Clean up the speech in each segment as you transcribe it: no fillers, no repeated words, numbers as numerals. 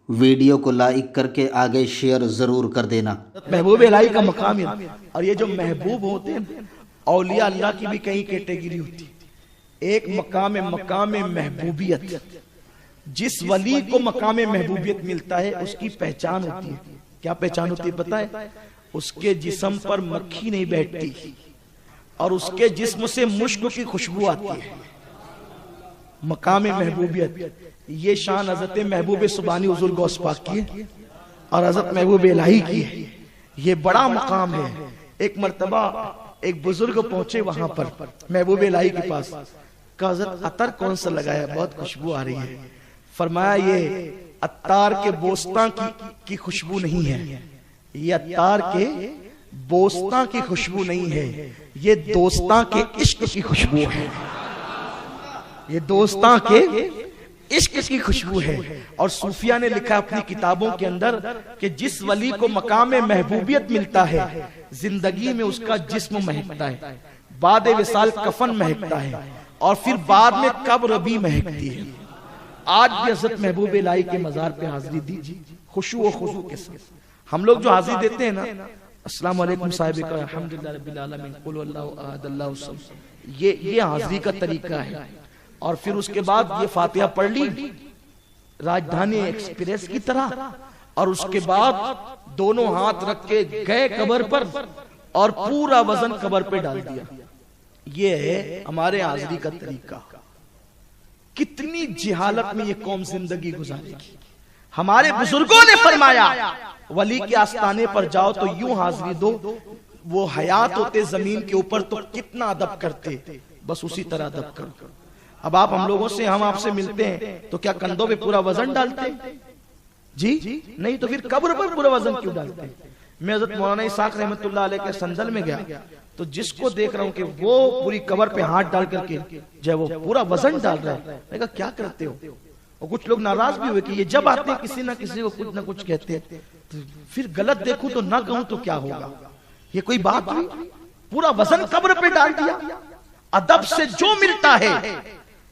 Video کو like کر کے آگے شیئر ضرور کر دینا۔ محبوب الہی کا مقام ہے، اور یہ جو محبوب ہوتے ہیں اولیاء اللہ کی بھی کئی کیٹیگری ہوتی ہے۔ ایک مقام محبوبیت، جس ولی کو مقام محبوبیت ملتا ہے اس کی پہچان ہوتی ہے۔ کیا پہچان ہوتی ہے پتہ ہے؟ اس کے جسم پر مکھی نہیں بیٹھتی اور اس کے جسم سے مشک کی خوشبو آتی ہے۔ مقام محبوبیت، یہ شان حضرت محبوب سبحانی حضور غوث پاک کی ہے اور حضرت محبوب الہی کی ہے۔ یہ بڑا مقام ہے۔ ایک مرتبہ ایک بزرگ پہنچے وہاں پر محبوب الہی کے پاس، کہا حضرت عطر کون سا لگایا، بہت خوشبو آ رہی ہے۔ فرمایا یہ عطار کے بوستان کی خوشبو نہیں ہے، یہ عطار کے بوستان کی خوشبو نہیں ہے، یہ دوستان کے عشق کی خوشبو ہے، یہ دوستان کے عشق کی خوشبو ہے۔ اور صوفیہ نے لکھا اپنی کتابوں کے اندر کہ جس ولی کو مقام محبوبیت ملتا ہے زندگی میں اس کا جسم مہکتا ہے، بعد وصال کفن مہکتا ہے، اور پھر بعد میں قبر بھی مہکتی ہے۔ آج بھی حضرت محبوب الہی کے مزار پہ حاضری دیجیے خشوع و خضوع کے ساتھ۔ ہم لوگ جو حاضری دیتے ہیں نا، السلام علیکم صاحب کا الحمدللہ رب العالمین قل اللہ احد اللہ الصمد، یہ حاضری کا طریقہ ہے۔ اور پھر اس کے بعد یہ فاتحہ پڑھ لی راجدھانی ایکسپریس کی طرح، اور اس کے بعد دونوں ہاتھ رکھ کے گئے قبر پر اور پورا وزن قبر پہ ڈال دیا۔ یہ ہے ہمارے حاضری کا طریقہ۔ کتنی جہالت میں یہ قوم زندگی گزارے گی۔ ہمارے بزرگوں نے فرمایا ولی کے آستانے پر جاؤ تو یوں حاضری دو، وہ حیات ہوتے زمین کے اوپر تو کتنا ادب کرتے، بس اسی طرح ادب کرو۔ اب آپ ہم لوگوں سے، ہم آپ سے ملتے ہیں تو کیا کندھوں پہ پورا وزن ڈالتے جی؟ نہیں تو پھر قبر پر پورا وزن کیوں ڈالتے؟ میں حضرت مولانا اسحاق رحمت اللہ علیہ کے سندل میں گیا تو جس کو دیکھ رہا ہوں کہ وہ پوری قبر پہ ہاتھ ڈال کر کے جو وہ پورا وزن ڈال رہا ہے، میں کہا کیا کرتے ہو؟ اور کچھ لوگ ناراض بھی ہوئے کہ یہ جب آتے ہیں کسی نہ کسی کو کچھ نہ کچھ کہتے ہیں، پھر غلط دیکھوں تو نہ کہوں تو کیا ہوگا؟ یہ کوئی بات ہوئی؟ پورا وزن قبر پہ ڈال دیا۔ ادب سے جو ملتا ہے،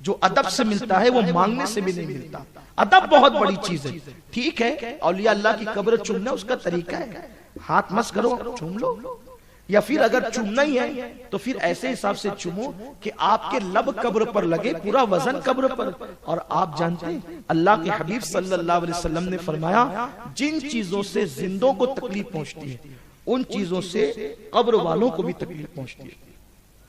جو ادب سے ملتا ہے وہ مانگنے سے بھی نہیں ملتا۔ ادب بہت بڑی چیز ہے۔ ٹھیک ہے اولیاء اللہ کی قبر چومنا اس کا طریقہ ہے، ہاتھ مس کرو چوم لو، یا پھر اگر چومنا ہی ہے تو پھر ایسے حساب سے چومو کہ آپ کے لب قبر پر لگے، پورا وزن قبر پر۔ اور آپ جانتے ہیں اللہ کے حبیب صلی اللہ علیہ وسلم نے فرمایا جن چیزوں سے زندوں کو تکلیف پہنچتی ہے ان چیزوں سے قبر والوں کو بھی تکلیف پہنچتی ہے۔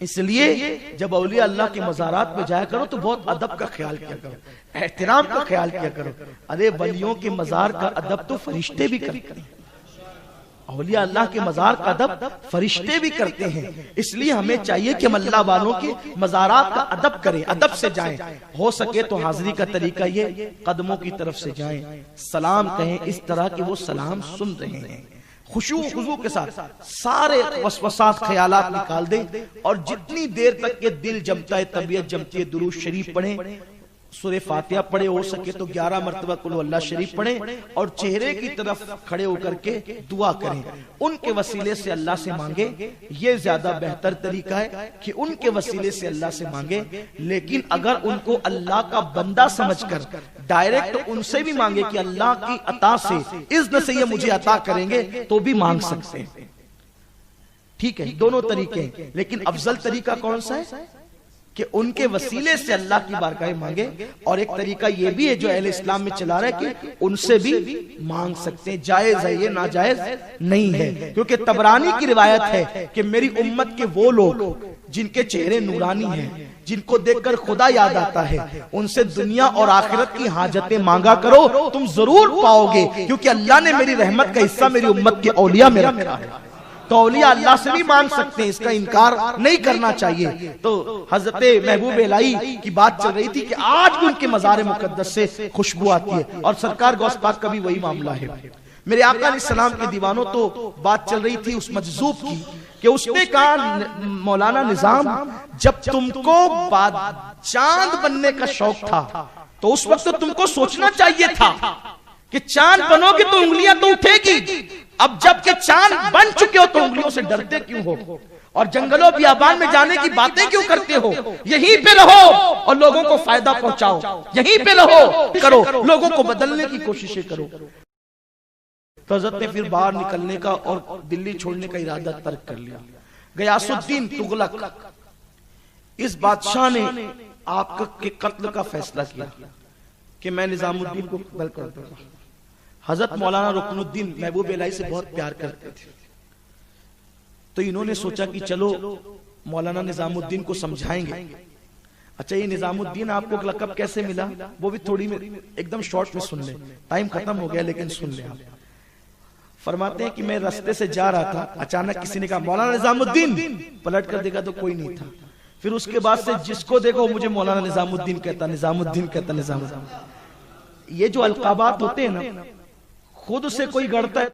اس لیے جب اولیاء اللہ کے مزارات پہ جایا کرو تو بہت ادب کا خیال کیا کرو، احترام کا خیال کیا کرو۔ ارے ولیوں کے مزار کا ادب تو فرشتے بھی کرتے ہیں، اولیاء اللہ کے مزار کا ادب فرشتے بھی کرتے ہیں۔ اس لیے ہمیں چاہیے کہ ہم اللہ والوں کے مزارات کا ادب کریں، ادب سے جائیں۔ ہو سکے تو حاضری کا طریقہ یہ قدموں کی طرف سے جائیں، سلام کہیں اس طرح کہ وہ سلام سن رہے ہیں، خشوع و خضوع کے ساتھ سارے وسوسات خیالات نکال دیں، اور جتنی دیر تک یہ دل جمتا ہے، طبیعت جمتی ہے، درود شریف پڑھیں، سورہ فاتحہ پڑھے، ہو سکے تو 11 مرتبہ قل اللہ شریف پڑھیں، اور چہرے کی طرف کھڑے ہو کر کے دعا کریں، ان کے وسیلے سے اللہ سے مانگیں۔ یہ زیادہ بہتر طریقہ ہے کہ ان کے وسیلے سے اللہ سے مانگیں، لیکن اگر ان کو اللہ کا بندہ سمجھ کر ڈائریکٹ ان سے بھی مانگے کہ اللہ کی عطا سے اذن سے یہ مجھے عطا کریں گے تو بھی مانگ سکتے ہیں۔ ٹھیک ہے، دونوں طریقے ہیں، لیکن افضل طریقہ کون سا ہے کہ ان کے وسیلے سے اللہ کی بارگاہ مانگے۔ اور ایک طریقہ یہ بھی ہے جو اہل اسلام میں چلا رہا ہے کہ ان سے بھی مانگ سکتے ہیں، جائز ہے، یہ ناجائز نہیں ہے۔ کیونکہ طبرانی کی روایت ہے کہ میری امت کے وہ لوگ جن کے چہرے نورانی ہیں، جن کو دیکھ کر خدا یاد آتا ہے، ان سے دنیا اور آخرت کی حاجتیں مانگا کرو، تم ضرور پاؤ گے، کیونکہ اللہ نے میری رحمت کا حصہ میری امت کے اولیاء میں رکھا ہے۔ تو اولیاء اللہ سے بھی مانگ سکتے ہیں، اس کا انکار نہیں کرنا چاہیے۔ تو حضرت محبوب الہی کی بات چل رہی تھی کہ آج بھی ان کے مزار مقدس سے خوشبو آتی ہے، اور سرکار غوث پاک کا بھی وہی معاملہ ہے۔ میرے آقا علیہ السلام کے دیوانوں تو بات چل رہی تھی اس مجذوب کی کہ اس نے کہا مولانا نظام جب تم کو چاند بننے کا شوق تھا تو اس وقت تم کو سوچنا چاہیے تھا کہ چاند بنو گے تو انگلیاں تو اٹھے گی، اب جب کہ چاند بن چکے ہو تو انگلیوں سے ڈرتے کیوں ہو؟ اور جنگلوں بیابان میں جانے کی باتیں کیوں کرتے ہو؟ یہیں پہ رہو اور لوگوں کو فائدہ پہنچاؤ، یہیں پہ رہو، کرو، لوگوں کو بدلنے کی کوششیں کرو۔ تو حضرت نے پھر باہر نکلنے کا اور دلی چھوڑنے کا ارادہ ترک کر لیا۔ غیاث الدین تغلق اس بادشاہ نے آپ کے قتل کا فیصلہ کیا کہ میں نظام الدین کو قتل کر دوں گا۔ حضرت مولانا رکن الدین محبوب الہی سے بہت پیار کرتے تھے، تو انہوں نے سوچا کہ چلو مولانا نظام الدین کو سمجھائیں گے۔ اچھا یہ نظام الدین آپ کو لقب کیسے ملا وہ بھی تھوڑی میں ایک دم شارٹ میں سن لیں، ٹائم ختم ہو گیا لیکن سن لیں۔ آپ فرماتے ہیں کہ میں راستے سے جا رہا تھا، اچانک کسی نے کہا مولانا نظام الدین، پلٹ کر دیکھا تو کوئی نہیں تھا۔ پھر اس کے بعد سے جس کو دیکھو مجھے مولانا نظام الدین کہتا، نظام الدین کہتا، نظام الدین۔ یہ جو القابات ہوتے ہیں نا، خود سے کوئی گڑتا ہے